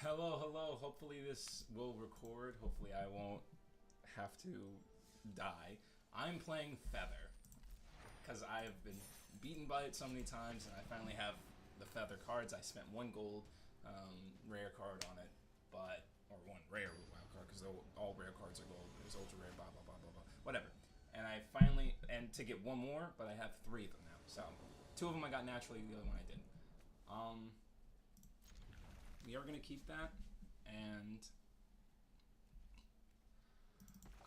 Hello, hello. Hopefully this will record. Hopefully I won't have to die. I'm playing Feather because I've been beaten by it so many times, and I finally have the Feather cards. I spent 1 gold rare card on it, or 1 rare wild card because all rare cards are gold. There's ultra rare, blah blah blah blah blah, whatever. And I finally to get 1 more, but I have 3 of them now. So 2 of them I got naturally, the other one I didn't. We are gonna keep that, and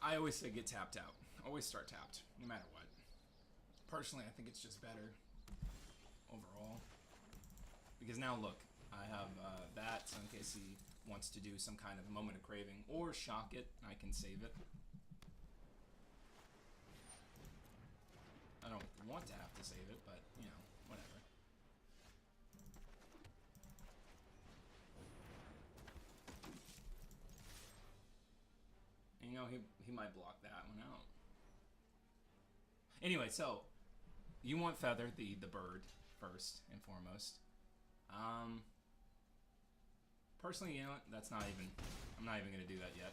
I always say get tapped out. Always start tapped, no matter what. Personally, I think it's just better overall. Because now look, I have that, so in case he wants to do some kind of moment of craving or shock it, I can save it. I don't want to have to save it, but you know, whatever. And, you know, he might block that one out. Anyway, so you want Feather, the bird, first and foremost. Personally, you know what? That's not even. I'm not even gonna do that yet.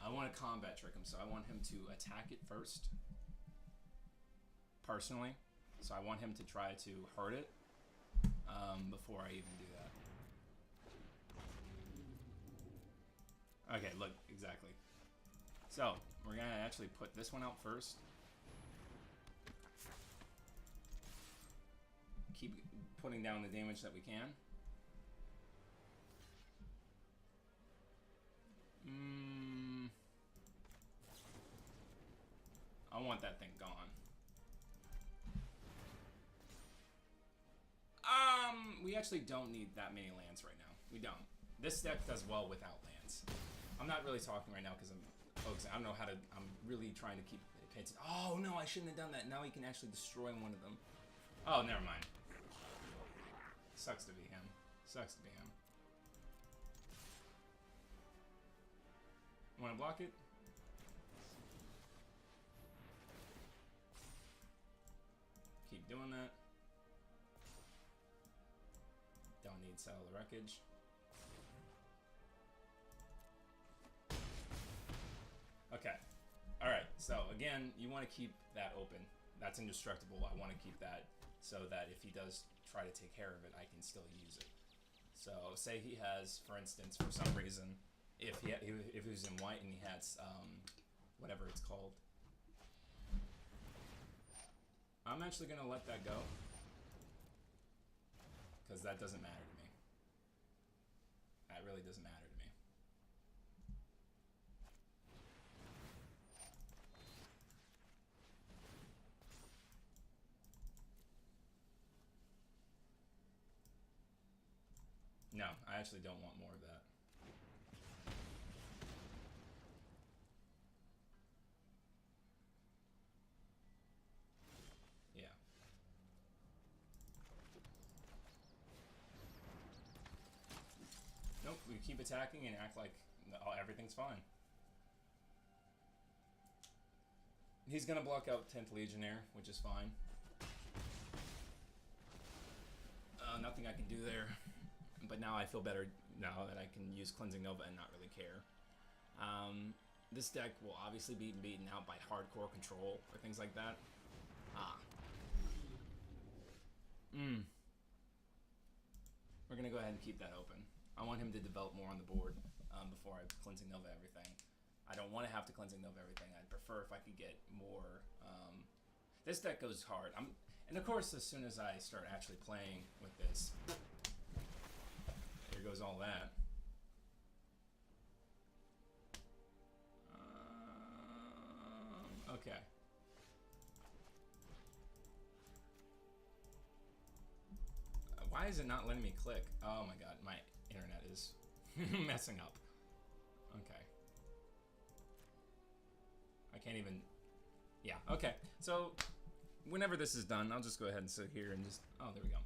I want to combat trick him, so I want him to attack it first. Personally, so I want him to try to hurt it before I even do that. Okay, look, exactly. So we're gonna actually put this one out first. Keep putting down the damage that we can. I want that thing gone. We actually don't need that many lands right now. We don't. This deck does well without lands. I'm not really talking right now because I'm focusing. I don't know how to. I'm really trying to keep it. Oh no, I shouldn't have done that. Now he can actually destroy one of them. Oh, never mind. Sucks to be him. Sucks to be him. Want to block it? Keep doing that. Don't need Settle the Wreckage. Okay. Alright, so again, you want to keep that open. That's indestructible. I want to keep that so that if he does try to take care of it, I can still use it. So say he has, for instance, for some reason, if he was in white and he had whatever it's called, I'm actually gonna let that go because that doesn't matter to me. That really doesn't matter to me. No, I actually don't want more of that. Yeah. Nope, we keep attacking and act like everything's fine. He's gonna block out 10th Legionnaire, which is fine. Nothing I can do there. But now I feel better now that I can use Cleansing Nova and not really care. This deck will obviously be beaten out by hardcore control or things like that. We're gonna go ahead and keep that open. I want him to develop more on the board before I Cleansing Nova everything. I don't want to have to Cleansing Nova everything. I'd prefer if I could get more. This deck goes hard. And of course, as soon as I start actually playing with this, there goes all that. Okay. Why is it not letting me click? Oh my god, my internet is messing up. Okay. I can't even... Yeah, okay. So, whenever this is done, I'll just go ahead and sit here and just... Oh, there we go.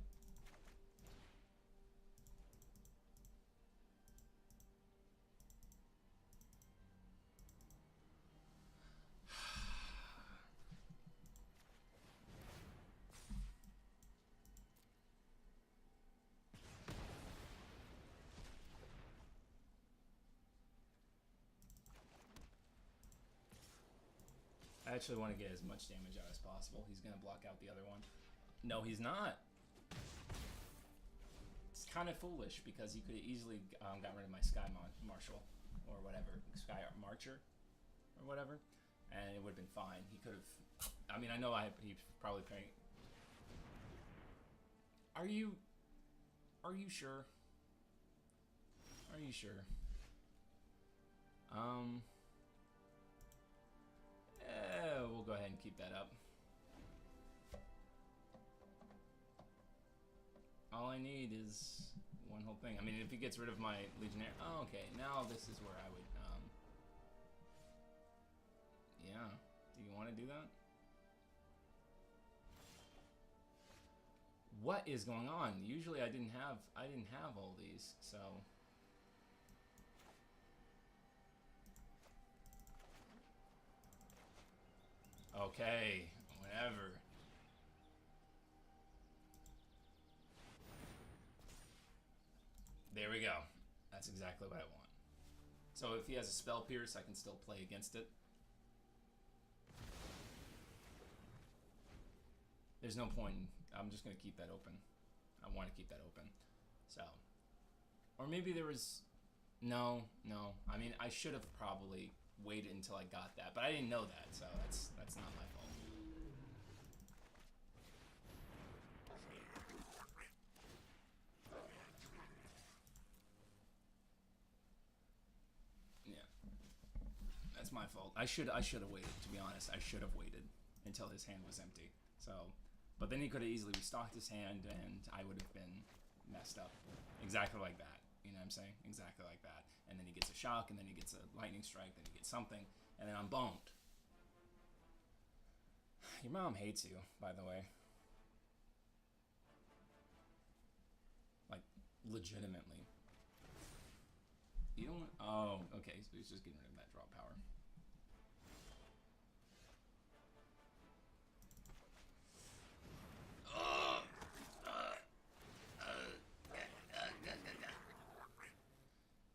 actually want to get as much damage out as possible. He's going to block out the other one. No, he's not. It's kind of foolish because he could have easily got rid of my Sky Marshal or whatever, Sky Marcher or whatever, and it would have been fine. He could have. I mean, I know he's probably paying. Are you sure? Are you sure? We'll go ahead and keep that up. All I need is one whole thing. I mean, if he gets rid of my Legionnaire... Oh, okay. Now this is where I would... yeah. Do you want to do that? What is going on? Usually I didn't have all these, so... Okay. Whatever. There we go. That's exactly what I want. So if he has a Spell Pierce, I can still play against it. There's no point in... I'm just going to keep that open. I want to keep that open. So... Or maybe there was... No. I mean, I should have probably waited until I got that. But I didn't know that, so that's not my fault. That's my fault. I should have waited, to be honest. I should have waited until his hand was empty. So, but then he could have easily restocked his hand and I would have been messed up. Exactly like that. You know what I'm saying? Exactly like that. And then he gets a shock, and then he gets a lightning strike, then he gets something, and then I'm boned. Your mom hates you, by the way. Like, legitimately. You don't... Oh, okay. So he's just getting rid of that draw power.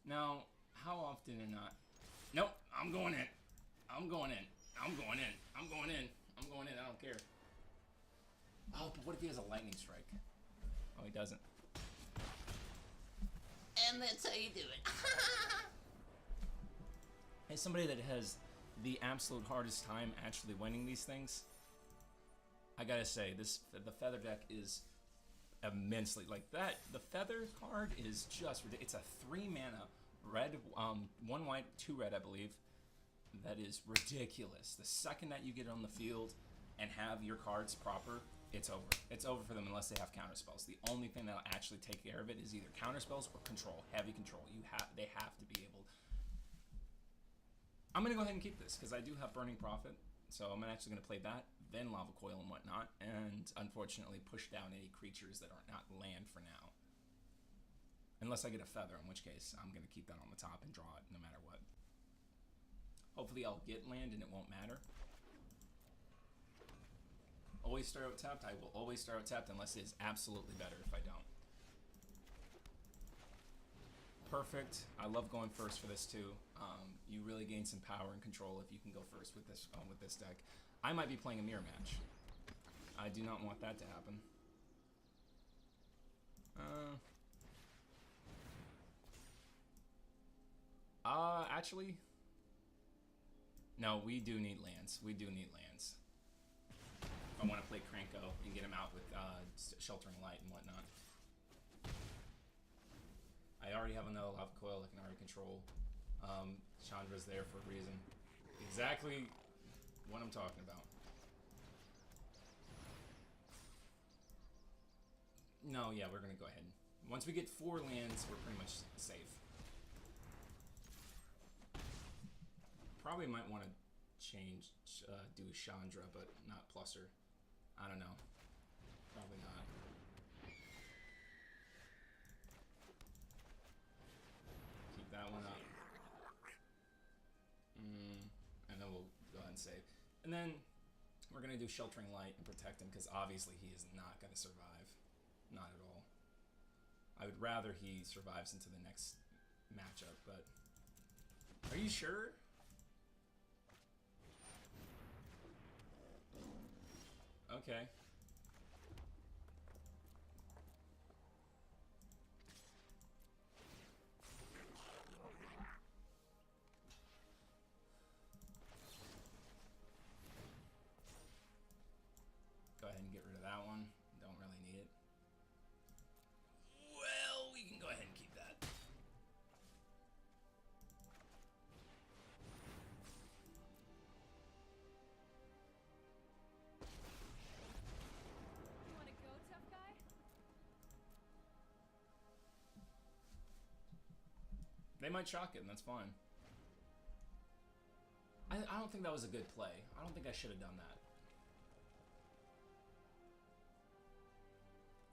Now, how often or not? Nope, I'm going in. I'm going in. I'm going in. I'm going in. I'm going in. I don't care. Oh, but what if he has a lightning strike? Oh, he doesn't. And that's how you do it. As somebody that has the absolute hardest time actually winning these things, I gotta say, the feather deck is immensely like that. The feather card is just ridiculous. It's a 3 mana red, 1 white, 2 red, I believe. That is ridiculous. The second that you get on the field and have your cards proper, it's over. It's over for them unless they have counter spells. The only thing that'll actually take care of it is either counter spells or control, heavy control. They have to be able. I'm gonna go ahead and keep this because I do have Burning Prophet, so I'm actually gonna play that, then Lava Coil and whatnot, and unfortunately push down any creatures that are not land for now. Unless I get a feather, in which case I'm gonna keep that on the top and draw it no matter what. Hopefully I'll get land and it won't matter. Always start out tapped. I will always start out tapped unless it is absolutely better if I don't. Perfect. I love going first for this too. You really gain some power and control if you can go first with this deck. I might be playing a mirror match. I do not want that to happen. Actually, no, we do need lands. We do need lands. I want to play Kranko and get him out with Sheltering Light and whatnot. I already have another Lava Coil I can already control. Chandra's there for a reason. Exactly what I'm talking about. No, yeah, we're going to go ahead. Once we get 4 lands, we're pretty much safe. Probably might want to change, do Chandra, but not Plusser. I don't know. Probably not. Keep that one up. And then we'll go ahead and save. And then we're going to do Sheltering Light and protect him because obviously he is not going to survive. Not at all. I would rather he survives into the next matchup, but... Are you sure? Okay. Go ahead and get rid of that one. Don't really need it. Well, we can go ahead and keep that. You want to go, tough guy? They might shock it, and that's fine. I don't think that was a good play. I don't think I should have done that.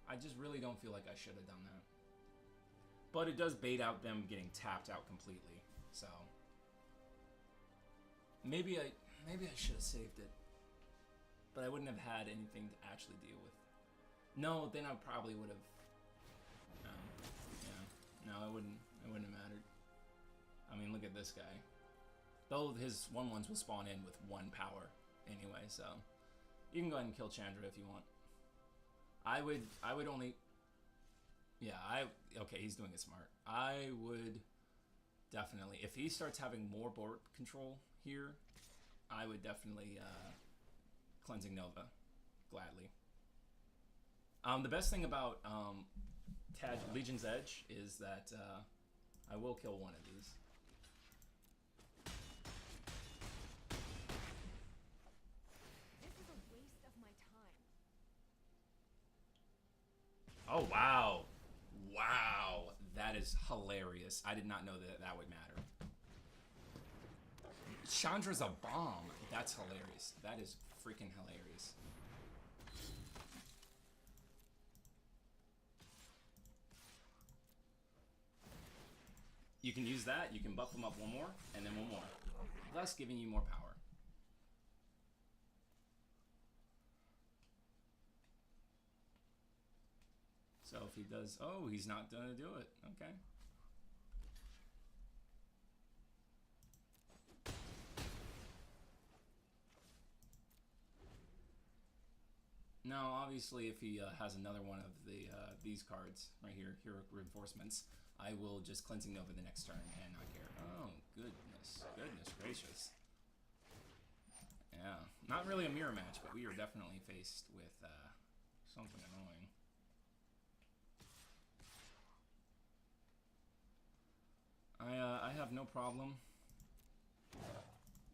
I just really don't feel like I should have done that. But it does bait out them getting tapped out completely. So maybe I should have saved it. But I wouldn't have had anything to actually deal with. No, then I probably would have. Yeah, no, it wouldn't have mattered. I mean, look at this guy. Though his 1/1s will spawn in with 1 power anyway, so you can go ahead and kill Chandra if you want. I would only. Yeah, okay, he's doing it smart. I would definitely, if he starts having more board control here, I would definitely Cleansing Nova, gladly. The best thing about Legion's Edge is that I will kill one of these. This is a waste of my time. Oh, wow. Wow. That is hilarious. I did not know that that would matter. Chandra's a bomb. That's hilarious. That is freaking hilarious. You can use that. You can buff them up 1 more, and then 1 more. Thus giving you more power. So if he does... Oh, he's not going to do it. Okay. Now, obviously, if he has another one of the these cards right here, Hero Reinforcements, I will just Cleansing Nova the next turn and not care. Oh, goodness. Goodness gracious. Yeah. Not really a mirror match, but we are definitely faced with something annoying. I have no problem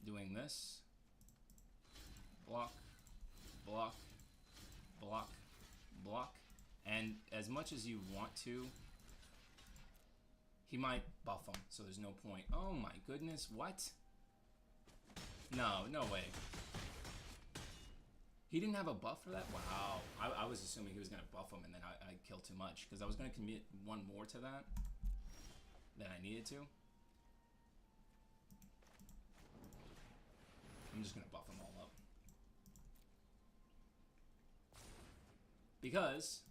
doing this. Block. Block. Block. Block. And as much as you want to, he might buff him, so there's no point. Oh my goodness, what? No, no way. He didn't have a buff for that? Wow. I was assuming he was going to buff him and then I'd kill too much, because I was going to commit 1 more to that than I needed to. I'm just going to buff them all up. Because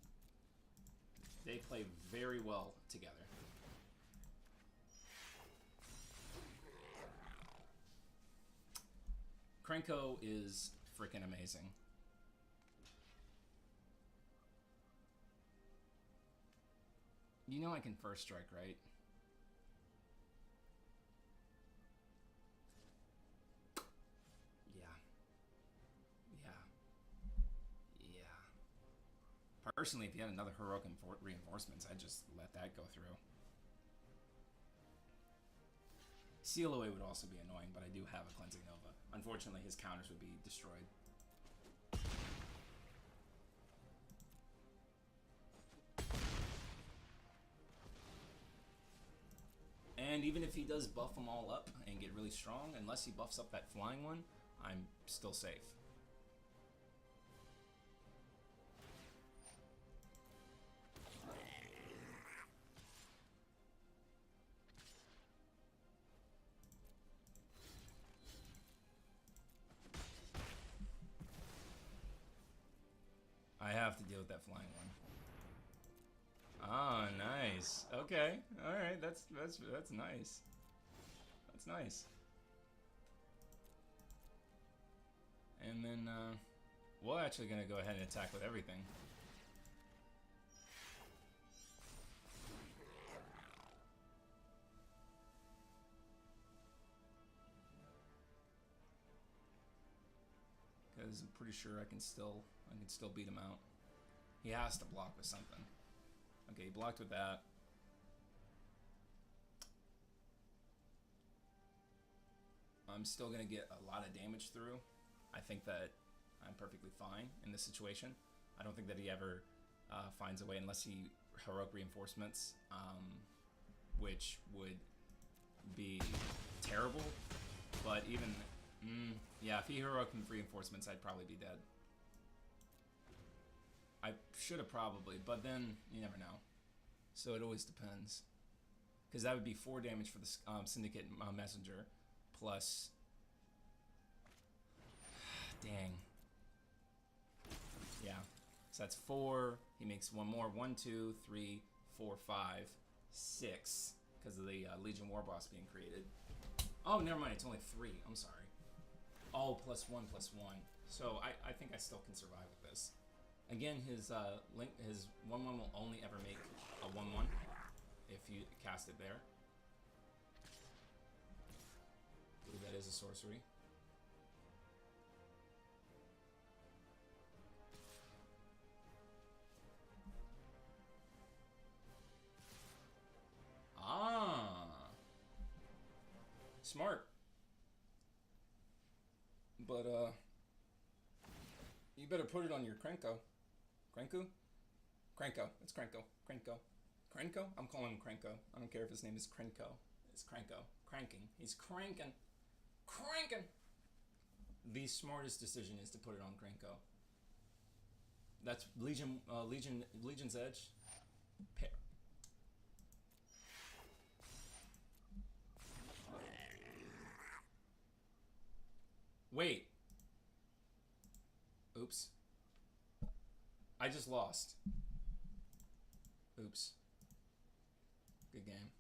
they play very well together. Krenko is freaking amazing. You know I can first strike, right? Personally, if you had another heroic reinforcements, I'd just let that go through. Seal Away would also be annoying, but I do have a Cleansing Nova. Unfortunately, his counters would be destroyed. And even if he does buff them all up and get really strong, unless he buffs up that flying one, I'm still safe. I have to deal with that flying one. Oh, nice. Okay. All right. That's nice. That's nice. And then We're actually gonna go ahead and attack with everything. Because I'm pretty sure I can still beat him out. He has to block with something. Okay, he blocked with that. I'm still gonna get a lot of damage through. I think that I'm perfectly fine in this situation. I don't think that he ever finds a way unless he heroic reinforcements, which would be terrible. But even, yeah, if he heroic reinforcements, I'd probably be dead. I should have probably, but then you never know. So it always depends. Because that would be 4 damage for the Syndicate Messenger, plus... Dang. Yeah. So that's 4. He makes 1 more. 1, 2, 3, 4, 5, 6. Because of the Legion War Boss being created. Oh, never mind. It's only 3. I'm sorry. Oh, +1, +1. So I think I still can survive with this. Again, his 1/1 will only ever make a 1/1 if you cast it there. I believe that is a sorcery. Ah, smart. But you better put it on your Krenko. Krenko? Krenko. It's Krenko. Krenko. Krenko? I'm calling him Krenko. I don't care if his name is Krenko. It's Krenko. Cranking. He's cranking. Cranking! The smartest decision is to put it on Krenko. That's Legion's Edge. Pair. Wait. Oops. I just lost. Oops. Good game.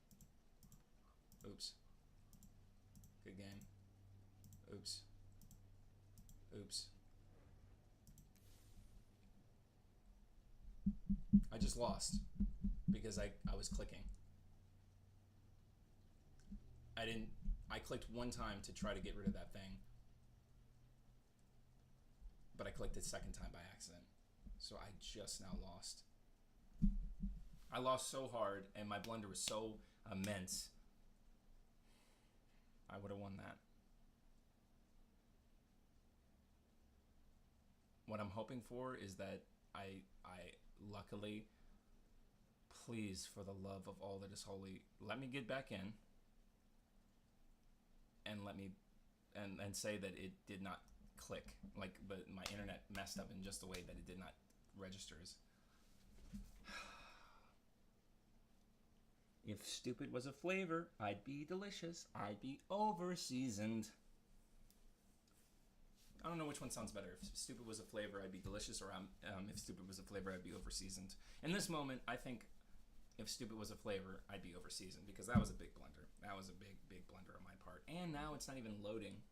Oops. Good game. Oops. Oops. I just lost because I was clicking. I clicked one time to try to get rid of that thing. But I clicked it second time by accident. So I just now lost. I lost so hard and my blunder was so immense. I would have won that. What I'm hoping for is that I luckily, please, for the love of all that is holy, let me get back in and let me and say that it did not click, like, but my internet messed up in just the way that it did not registers. If stupid was a flavor, I'd be delicious. I'd be over-seasoned. I don't know which one sounds better. If stupid was a flavor, I'd be delicious, or if stupid was a flavor, I'd be over-seasoned. In this moment, I think if stupid was a flavor, I'd be over-seasoned, because that was a big blunder. That was a big, big blunder on my part. And now it's not even loading.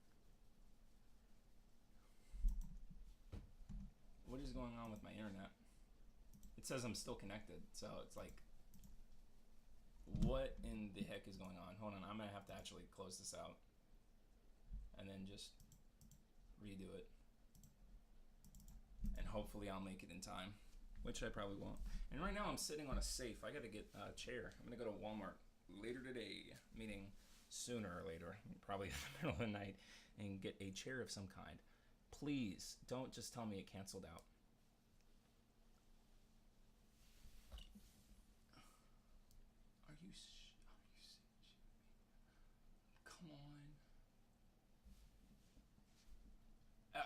What is going on with my internet? It says I'm still connected, so it's like, what in the heck is going on? Hold on, I'm gonna have to actually close this out and then just redo it, and hopefully I'll make it in time, which I probably won't. And right now I'm sitting on a safe. I gotta get a chair. I'm gonna go to Walmart later today, meaning sooner or later, probably in the middle of the night, and get a chair of some kind. Please don't just tell me it canceled out. Come on.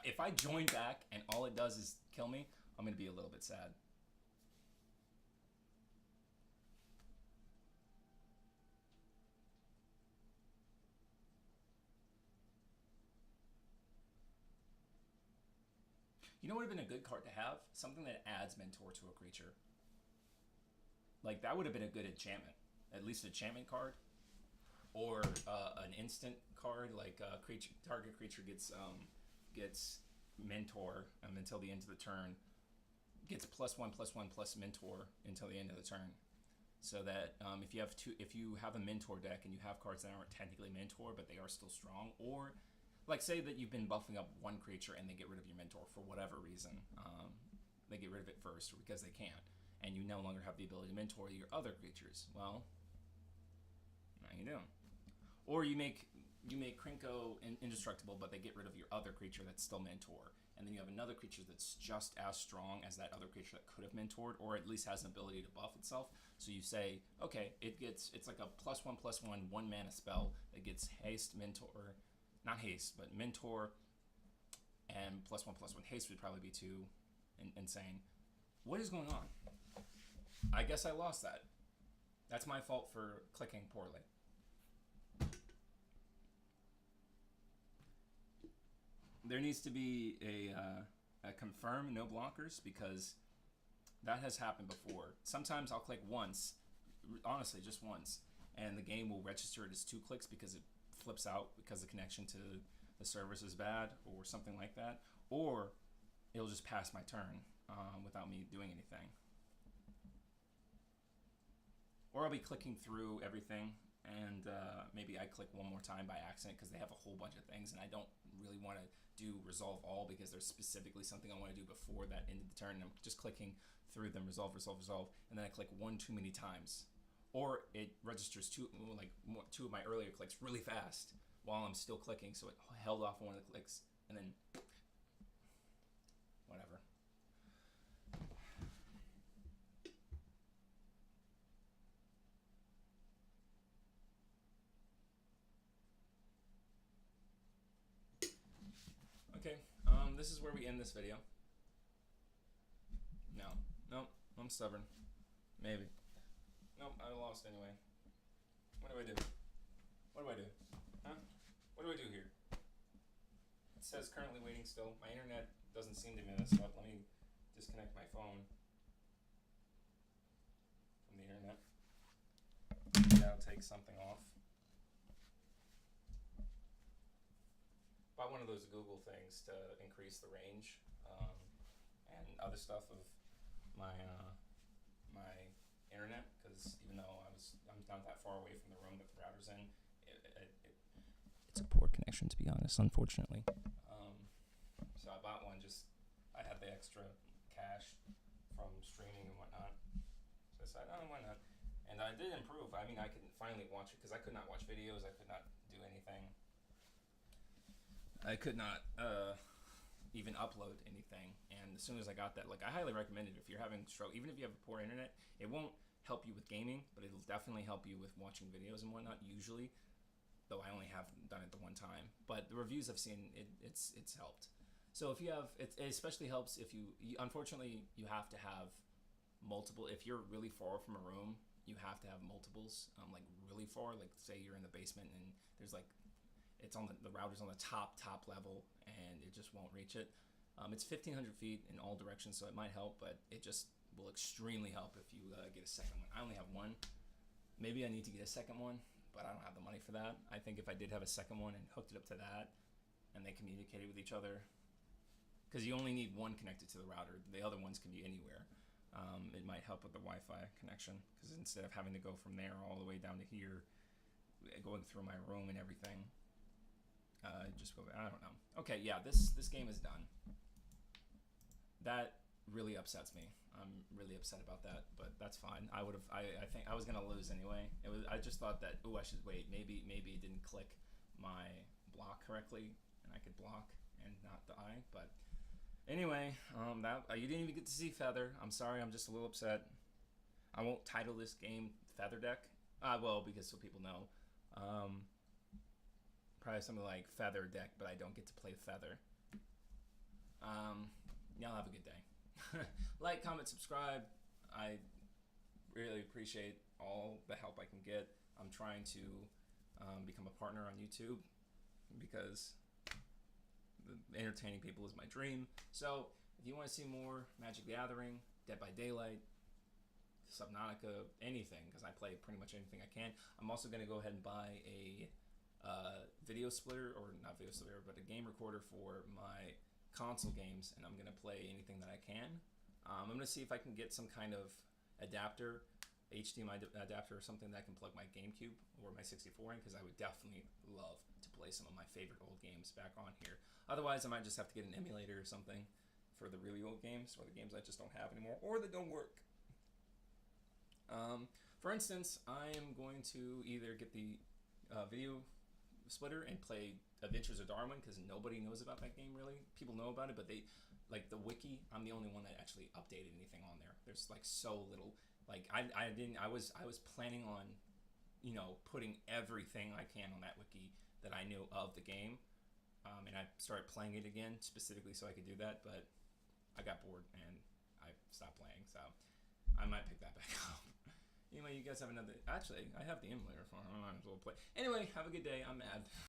If I join back and all it does is kill me, I'm going to be a little bit sad. You know what would have been a good card to have? Something that adds Mentor to a creature. Like, that would have been a good enchantment. At least an enchantment card. Or an instant card, like target creature gets mentor until the end of the turn gets +1/+1 mentor until the end of the turn. So that if you have a mentor deck and you have cards that aren't technically mentor but they are still strong, or like say that you've been buffing up one creature and they get rid of your mentor for whatever reason, they get rid of it first because they can't, and you no longer have the ability to mentor your other creatures. Well, now you do. Or you make Krinko indestructible, but they get rid of your other creature that's still mentor, and then you have another creature that's just as strong as that other creature that could have mentored, or at least has an ability to buff itself. So you say, okay, it's like a +1/+1 1-mana spell that gets haste, mentor, not haste, but mentor, and +1/+1 haste would probably be too insane. What is going on? I guess I lost that. That's my fault for clicking poorly. There needs to be a confirm no blockers, because that has happened before. Sometimes I'll click once, honestly just once, and the game will register it as 2 clicks because it flips out because the connection to the service is bad or something like that, or it'll just pass my turn without me doing anything. Or I'll be clicking through everything and maybe I click one more time by accident because they have a whole bunch of things and I don't really want to do resolve all because there's specifically something I want to do before that end of the turn, and I'm just clicking through them, resolve, and then I click one too many times, or it registers two of my earlier clicks really fast while I'm still clicking, so it held off on one of the clicks and then whatever. Okay, this is where we end this video. No, I'm stubborn. Maybe. Nope, I lost anyway. What do I do? Huh? What do I do here? It says currently waiting still. My internet doesn't seem to be messed up. Let me disconnect my phone from the internet. Maybe I'll take something off. Bought one of those Google things to increase the range and other stuff of my my internet, because even though I'm not that far away from the room that the router's in, it's a poor connection, to be honest, unfortunately. So I bought one. I had the extra cash from streaming and whatnot, so I decided, oh, why not? And I did improve. I mean, I could finally watch it because I could not watch videos. I could not do anything. I could not even upload anything, and as soon as I got that, I highly recommend it if you're having trouble. Even if you have a poor internet, it won't help you with gaming, but it'll definitely help you with watching videos and whatnot, usually, though I only have done it the one time. But the reviews I've seen, it's helped. So if you have, it especially helps if you unfortunately, you have to have multiple. If you're really far from a room, you have to have multiples, really far, say you're in the basement and there's it's on the router's on the top level and it just won't reach it. It's 1,500 feet in all directions, so it might help, but it just will extremely help if you get a second one. I only have one. Maybe I need to get a second one, but I don't have the money for that. I think if I did have a second one and hooked it up to that and they communicated with each other, because you only need one connected to the router. The other ones can be anywhere. It might help with the Wi-Fi connection, because instead of having to go from there all the way down to here, going through my room and everything, just go. I don't know. Okay, yeah, this game is done. That really upsets me. I'm really upset about that, but that's fine. I think I was gonna lose anyway. I just thought that, I should wait. Maybe it didn't click my block correctly, and I could block and not die. But anyway, you didn't even get to see Feather. I'm sorry. I'm just a little upset. I won't title this game Feather Deck. Well, because so people know. Probably something like Feather Deck, but I don't get to play Feather. Y'all have a good day. Like, comment, subscribe. I really appreciate all the help I can get. I'm trying to become a partner on YouTube because entertaining people is my dream. So if you want to see more Magic the Gathering, Dead by Daylight, Subnautica, anything, because I play pretty much anything I can. I'm also going to go ahead and buy a video splitter, or not video splitter, but a game recorder for my console games, and I'm gonna play anything that I can. I'm gonna see if I can get some kind of adapter, HDMI adapter or something that I can plug my GameCube or my 64 in, because I would definitely love to play some of my favorite old games back on here. Otherwise, I might just have to get an emulator or something for the really old games, or the games I just don't have anymore, or that don't work. For instance, I am going to either get the video splitter and play Adventures of Darwin, because nobody knows about that game really. People know about it, but they, like the wiki, I'm the only one that actually updated anything on there. There's like so little. Like I was planning on, you know, putting everything I can on that wiki that I knew of the game, and I started playing it again specifically so I could do that, but I got bored and I stopped playing, so I might pick that back up. Anyway, you guys have another. Actually, I have the emulator for it. I might as well play. Anyway, have a good day. I'm mad.